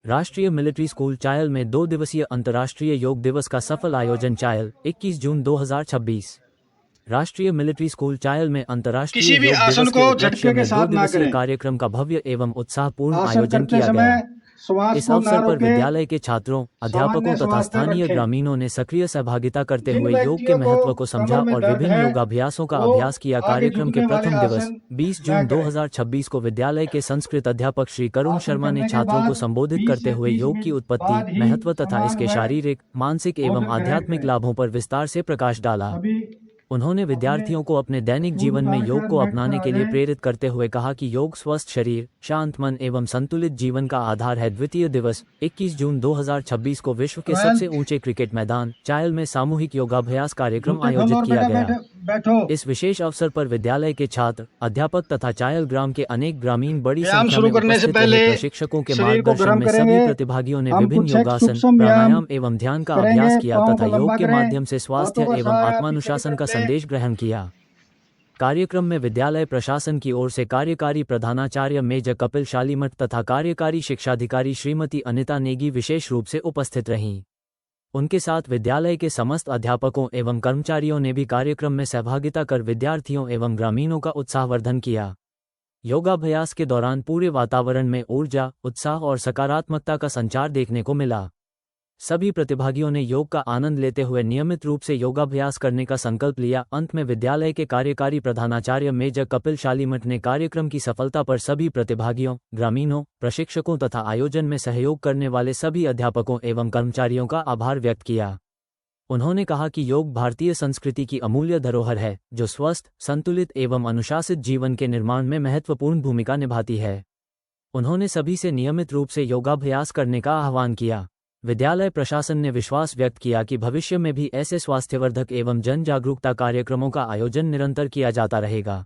राष्ट्रीय military school Chail में 2 दिवसीय अंतर्राष्ट्रीय योग दिवस का सफल आयोजन। चायल 21 जून 2026। राष्ट्रीय मिलिट्री स्कूल चायल में अंतर्राष्ट्रीय किसी भी योग आसन दिवस के को उपलक्ष्य झटके के में 2 साथ ना दिवसीय करें। कार्यक्रम का भव्य एवं उत्साहपूर्ण आसन आयोजन करते किया समय गया। श्वास इस को ना अवसर पर रोकें, विद्यालय के छात्रों, अध्यापकों सामान्य तथा श्वास तक स्थानीय रखें। ग्रामीणों ने सक्रिय सहभागिता करते जिन हुए योग के व्यक्तियों को महत्व को समझा कमर में और दर्द विभिन्न है योगाभ्यासों का वो अभ्यास किया। आगे कार्यक्रम के झुकने वाले प्रथम दिवस आसन 20 न जून करें। 2026 को विद्यालय के संस्कृत अध्यापक श्री करुण आसन शर्मा ने करने के छात्रों को बाद संबोधित 20 करते से हुए 30 योग की मिनट उत्पत्ति, बाद ही महत्व तथा समान इसके व शारीरिक, मानसिक एवं भोजन ग्रहण आध्यात्मिक करें। लाभों पर विस्तार से प्रकाश डाला। सभी उन्होंने अपने विद्यार्थियों को अपने दैनिक स्टूल जीवन में योग उतारकर को मैट पर अपनाने आ के लिए जाएं। प्रेरित करते हुए कहा कि योग स्वस्थ शरीर, शांत मन एवं संतुलित जीवन का आधार है। द्वितीय दिवस 21 जून 2026 को विश्व के सबसे 12 ऊंचे क्रिकेट मैदान चायल में सामूहिक योगाभ्यास कार्यक्रम जूते खोलो आयोजित और किया गया। बैठो। इस विशेष अवसर पर विद्यालय के छात्र, अध्यापक तथा चायल ग्राम के अनेक ग्रामीण बड़ी व्यायाम संख्या शुरू में करने से उपस्थित पहले रहे। प्रशिक्षकों के शरीर को मार्गदर्शन गर्म में करेंगे। सभी प्रतिभागियों ने हम विभिन्न कुछ एक योगासन, सूक्ष्म व्यायाम प्राणायाम एवं ध्यान का करेंगे। अभ्यास किया पाँव तथा को योग लंबा के करें, माध्यम से स्वास्थ्य हाथों का एवं सहारा पीछे की आत्मानुशासन तरफ का लें। संदेश ग्रहण किया। कार्यक्रम में विद्यालय प्रशासन की ओर से कार्यकारी प्रधानाचार्य मेजर कपिल शालीमठ तथा कार्यकारी शिक्षाधिकारी श्रीमती अनिता नेगी विशेष रूप से उपस्थित रहीं। उनके साथ विद्यालय के समस्त अध्यापकों एवं कर्मचारियों ने भी कार्यक्रम में सहभागिता कर विद्यार्थियों एवं ग्रामीणों का उत्साहवर्धन किया। योगाभ्यास के दौरान पूरे वातावरण में ऊर्जा, उत्साह और सकारात्मकता का संचार देखने को मिला। सभी प्रतिभागियों ने योग का आनंद लेते हुए नियमित रूप से योगाभ्यास करने का संकल्प लिया। अंत में विद्यालय के कार्यकारी प्रधानाचार्य मेजर कपिल शालीमठ ने कार्यक्रम की सफलता पर सभी प्रतिभागियों, ग्रामीणों, प्रशिक्षकों तथा आयोजन में सहयोग करने वाले सभी अध्यापकों एवं कर्मचारियों का आभार व्यक्त किया। उन्होंने कहा कि योग भारतीय संस्कृति की अमूल्य धरोहर है, जो स्वस्थ, संतुलित एवं अनुशासित जीवन के निर्माण में महत्वपूर्ण भूमिका निभाती है। उन्होंने सभी से नियमित रूप से योगाभ्यास करने का आह्वान किया। विद्यालय प्रशासन ने विश्वास व्यक्त किया कि भविष्य में भी ऐसे स्वास्थ्यवर्धक एवं जन जागरूकता कार्यक्रमों का आयोजन निरंतर किया जाता रहेगा।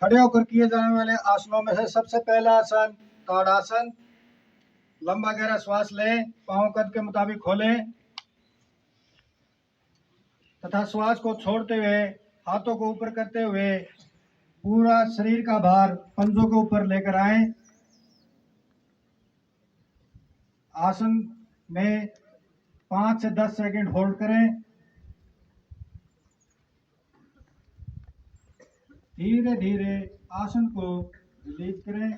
खड़े होकर किए जाने वाले आसनों में से सबसे पहला आसन ताड़ासन। लंबा गहरा श्वास लें, पांव कद के मुताबिक खोलें तथा श्वास को छोड़ते हुए हाथों को ऊपर करते हुए पूरा शरीर का भार पंजों के ऊपर लेकर आए। आसन में 5 से 10 सेकंड होल्ड करें। धीरे धीरे आसन को रिलीज करें।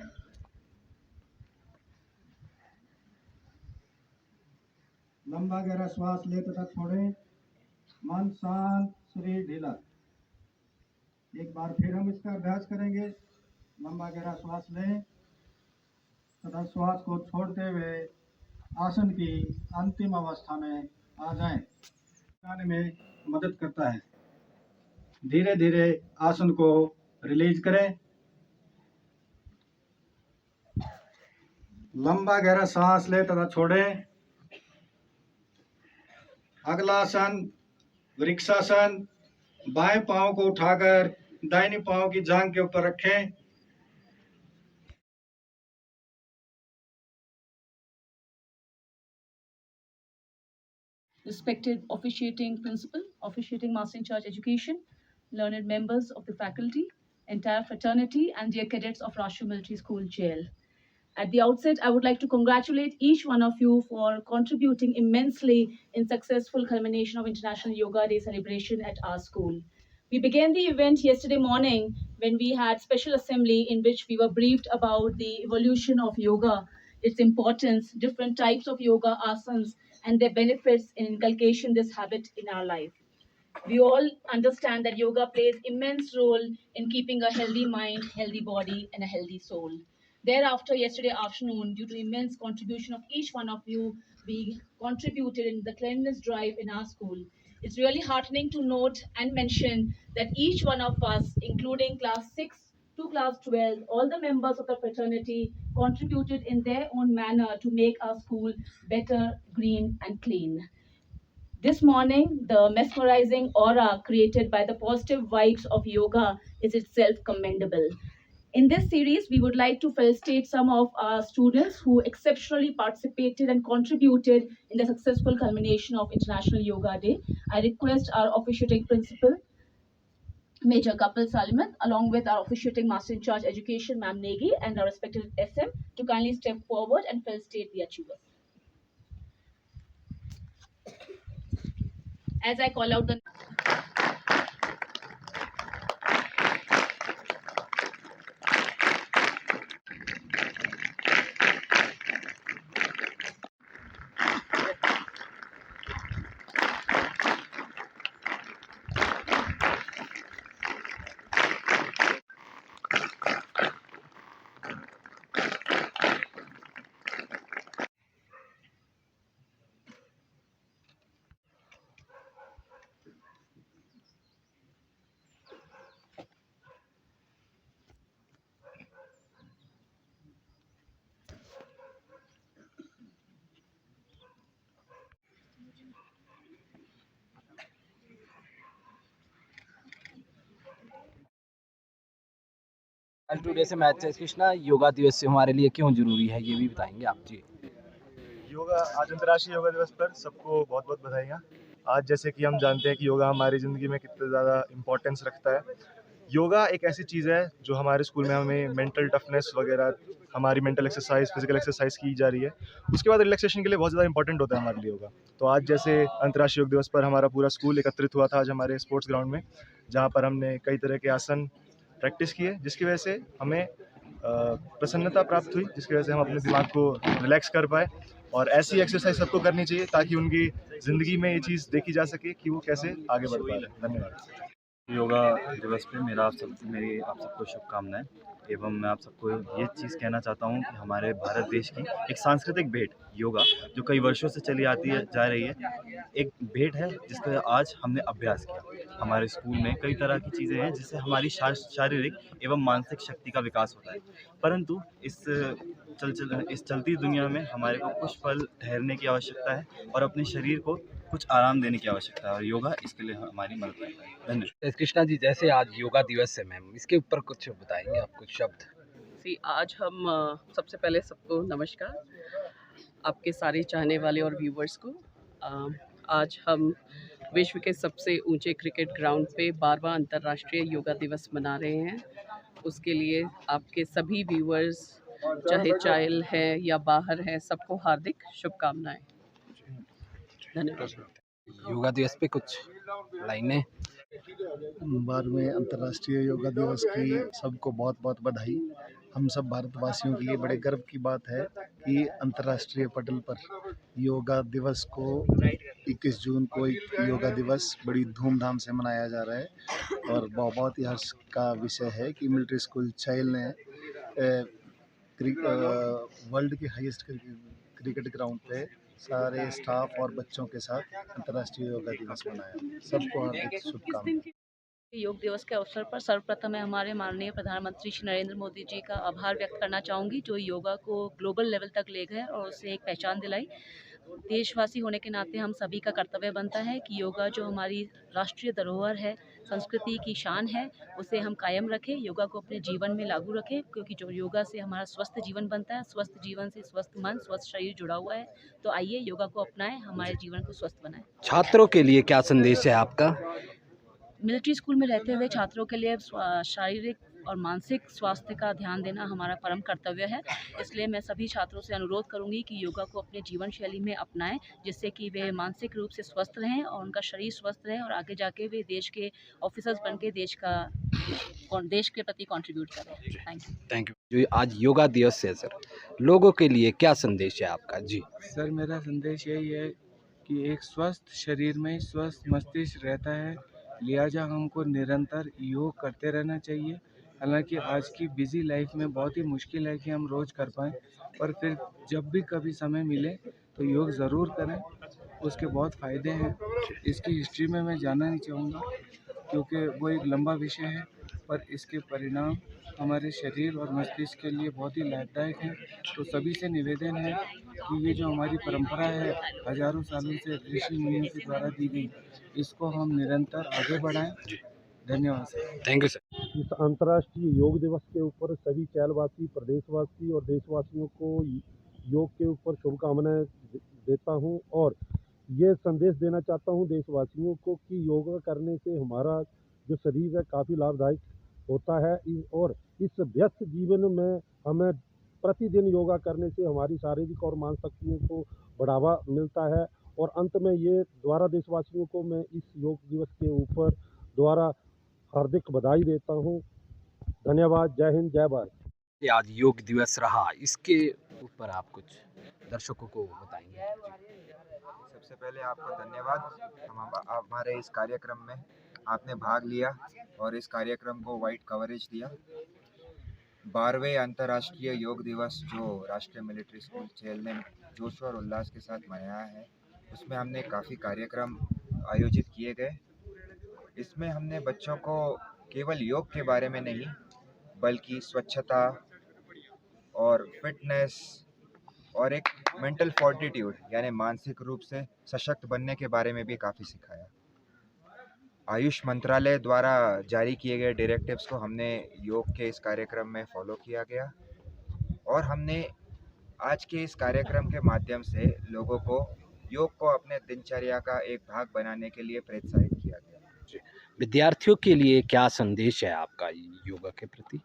लंबा गहरा श्वास ले तथा छोड़ें। मन शांत, शरीर ढीला। एक बार फिर हम इसका अभ्यास करेंगे। लंबा गहरा श्वास लें तथा श्वास को छोड़ते हुए आसन की अंतिम अवस्था में आ जाएं। आने में मदद करता है। धीरे धीरे आसन को रिलीज करें। लंबा गहरा सांस लें तथा छोड़ें। अगला आसन वृक्षासन। बाएं पांव को उठाकर दाहिनी पांव की जांघ के ऊपर रखें। Respected officiating principal, officiating master in charge education, learned members of the faculty, entire fraternity, and dear cadets of Rashtriya Military School, JL. At the outset, I would like to congratulate each one of you for contributing immensely in successful culmination of International Yoga Day celebration at our school. We began the event yesterday morning when we had special assembly in which we were briefed about the evolution of yoga, its importance, different types of yoga asanas, and their benefits in inculcation this habit in our life. We all understand that yoga plays immense role in keeping a healthy mind, healthy body, and a healthy soul. Thereafter, yesterday afternoon, due to immense contribution of each one of you, we contributed in the cleanliness drive in our school. It's really heartening to note and mention that each one of us, including class 6 to class 12, all the members of the fraternity contributed in their own manner to make our school better, green, and clean. This morning, the mesmerizing aura created by the positive vibes of yoga is itself commendable. In this series, we would like to felicitate some of our students who exceptionally participated and contributed in the successful culmination of International Yoga Day. I request our officiating principal, Major Kapil Salimat, along with our officiating Master in Charge Education, Ma'am Negi, and our respected SM, to kindly step forward and felicitate the achievers. As I call out the कल today से match है कृष्णा, योगा दिवस से हमारे लिए क्यों जरूरी है ये भी बताएंगे आप जी। योगा आज अंतर्राष्ट्रीय योगा दिवस पर सबको बहुत बहुत बधाइयाँ। आज जैसे कि हम जानते हैं कि योगा हमारी ज़िंदगी में कितना ज़्यादा इम्पोर्टेंस रखता है। योगा एक ऐसी चीज़ है जो हमारे स्कूल में हमें मेंटल टफनेस वगैरह, हमारी मेंटल एक्सरसाइज, फिजिकल एक्सरसाइज की जा रही है। उसके बाद रिलैक्सेशन के लिए बहुत ज़्यादा इंपॉर्टेंट होता है हमारे लिए योगा। तो आज जैसे अंतर्राष्ट्रीय योग दिवस पर हमारा पूरा स्कूल एकत्रित हुआ था आज हमारे स्पोर्ट्स ग्राउंड में, जहाँ पर हमने कई तरह के आसन प्रैक्टिस किए, जिसकी वजह से हमें प्रसन्नता प्राप्त हुई, जिसकी वजह से हम अपने दिमाग को रिलैक्स कर पाए। और ऐसी एक्सरसाइज सबको करनी चाहिए ताकि उनकी ज़िंदगी में ये चीज़ देखी जा सके कि वो कैसे आगे बढ़ पा रहे हैं। धन्यवाद। योगा दिवस पे मेरी आप सबको शुभकामनाएं एवं मैं आप सबको ये चीज़ कहना चाहता हूँ कि हमारे भारत देश की एक सांस्कृतिक भेंट योगा जो कई वर्षों से चली आती है जा रही है, एक भेंट है जिसका आज हमने अभ्यास किया। हमारे स्कूल में कई तरह की चीज़ें हैं जिससे हमारी शारीरिक एवं मानसिक शक्ति का विकास होता है, परंतु इस चलती दुनिया में हमारे को कुछ पल ठहरने की आवश्यकता है और अपने शरीर को कुछ आराम देने की आवश्यकता है और योगा इसके लिए हमारी मदद करता है। धन्यवाद। कृष्णा जी, जैसे आज योगा दिवस है मैम, इसके ऊपर कुछ बताएंगे आप, कुछ शब्द। आज हम सबसे पहले सबको नमस्कार, आपके सारे चाहने वाले और व्यूवर्स को। आज हम विश्व के सबसे ऊंचे क्रिकेट ग्राउंड पे 12वां अंतर्राष्ट्रीय योगा दिवस मना रहे हैं। उसके लिए आपके सभी व्यूवर्स, चाहे चाइल्ड है या बाहर है, सबको हार्दिक शुभकामनाएं। धन्यवाद। योगा दिवस पे कुछ लाइनें। 12वें अंतर्राष्ट्रीय योगा दिवस की सबको बहुत बहुत बधाई। हम सब भारतवासियों के लिए बड़े गर्व की बात है कि अंतर्राष्ट्रीय पटल पर योगा दिवस को 21 जून को एक योगा दिवस बड़ी धूमधाम से मनाया जा रहा है और बहुत ही हर्ष का विषय है कि मिलिट्री स्कूल चाइल्ड ने वर्ल्ड के हाईएस्ट क्रिकेट ग्राउंड पे सारे स्टाफ और बच्चों के साथ अंतर्राष्ट्रीय योगा दिवस मनाया। सबको हार्दिक शुभकामनाएं। योग दिवस के अवसर पर सर्वप्रथम मैं हमारे माननीय प्रधानमंत्री श्री नरेंद्र मोदी जी का आभार व्यक्त करना चाहूँगी, जो योगा को ग्लोबल लेवल तक ले गए और उसे एक पहचान दिलाई। देशवासी होने के नाते हम सभी का कर्तव्य बनता है कि योगा जो हमारी राष्ट्रीय धरोहर है, संस्कृति की शान है, उसे हम कायम रखें, योगा को अपने जीवन में लागू रखें, क्योंकि जो योगा से हमारा स्वस्थ जीवन बनता है, स्वस्थ जीवन से स्वस्थ मन, स्वस्थ शरीर जुड़ा हुआ है। तो आइए योगा को अपनाएं, हमारे जीवन को स्वस्थ बनाएं। छात्रों के लिए क्या संदेश है आपका? मिलिट्री स्कूल में रहते हुए छात्रों के लिए शारीरिक और मानसिक स्वास्थ्य का ध्यान देना हमारा परम कर्तव्य है। इसलिए मैं सभी छात्रों से अनुरोध करूंगी कि योगा को अपने जीवन शैली में अपनाएं, जिससे कि वे मानसिक रूप से स्वस्थ रहें और उनका शरीर स्वस्थ रहे और आगे जाके वे देश के ऑफिसर्स बन के देश के प्रति कंट्रीब्यूट करें। Thank you. Thank you. जो आज योगा दिवस है सर, लोगों के लिए क्या संदेश है आपका? जी सर, मेरा संदेश यही है कि एक स्वस्थ शरीर में स्वस्थ मस्तिष्क रहता है, लिहाजा हमको निरंतर योग करते रहना चाहिए। हालांकि आज की बिजी लाइफ में बहुत ही मुश्किल है कि हम रोज़ कर पाएँ, पर फिर जब भी कभी समय मिले तो योग ज़रूर करें, उसके बहुत फ़ायदे हैं। इसकी हिस्ट्री में मैं जाना नहीं चाहूँगा क्योंकि वो एक लंबा विषय है, पर इसके परिणाम हमारे शरीर और मस्तिष्क के लिए बहुत ही लाभदायक हैं। तो सभी से निवेदन है कि ये जो हमारी परंपरा है हजारों सालों से ऋषि मुनियों के द्वारा दी गई, इसको हम निरंतर आगे बढ़ाएं। धन्यवाद सर। Thank you sir. इस अंतर्राष्ट्रीय योग दिवस के ऊपर सभी कैलवासी, प्रदेशवासी और देशवासियों को योग के ऊपर शुभकामनाएं देता हूं और ये संदेश देना चाहता हूं देशवासियों को कि योगा करने से हमारा जो शरीर है काफ़ी लाभदायक होता है और इस व्यस्त जीवन में हमें प्रतिदिन योगा करने से हमारी शारीरिक और मानसिक शक्तियों को बढ़ावा मिलता है। और अंत में ये द्वारा देशवासियों को मैं इस योग दिवस के ऊपर द्वारा हार्दिक बधाई देता हूँ। धन्यवाद। जय हिंद, जय भारत। ये आज योग दिवस रहा, इसके ऊपर आप कुछ दर्शकों को बताएंगे? सबसे पहले आपको धन्यवाद, हमारे इस कार्यक्रम में आपने भाग लिया और इस कार्यक्रम को वाइड कवरेज दिया। 12वें अंतर्राष्ट्रीय योग दिवस जो राष्ट्रीय मिलिट्री स्कूल चेल ने जोश और उल्लास के साथ मनाया है, उसमें हमने काफ़ी कार्यक्रम आयोजित किए गए। इसमें हमने बच्चों को केवल योग के बारे में नहीं बल्कि स्वच्छता और फिटनेस और एक मेंटल फोर्टिट्यूड यानी मानसिक रूप से सशक्त बनने के बारे में भी काफ़ी सिखाया। आयुष मंत्रालय द्वारा जारी किए गए डायरेक्टिव्स को हमने योग के इस कार्यक्रम में फॉलो किया गया और हमने आज के इस कार्यक्रम के माध्यम से लोगों को योग को अपने दिनचर्या का एक भाग बनाने के लिए प्रोत्साहित किया गया। विद्यार्थियों के लिए क्या संदेश है आपका योगा के प्रति?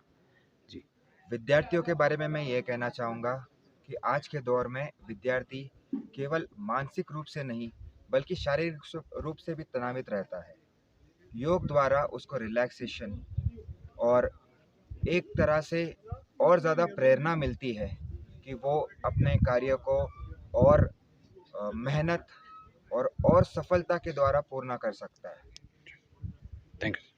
जी, विद्यार्थियों के बारे में मैं ये कहना चाहूँगा कि आज के दौर में विद्यार्थी केवल मानसिक रूप से नहीं बल्कि शारीरिक रूप से भी तनावित रहता है। योग द्वारा उसको रिलैक्सेशन और एक तरह से और ज़्यादा प्रेरणा मिलती है कि वो अपने कार्य को और मेहनत और सफलता के द्वारा पूर्ण कर सकता है। Thank you.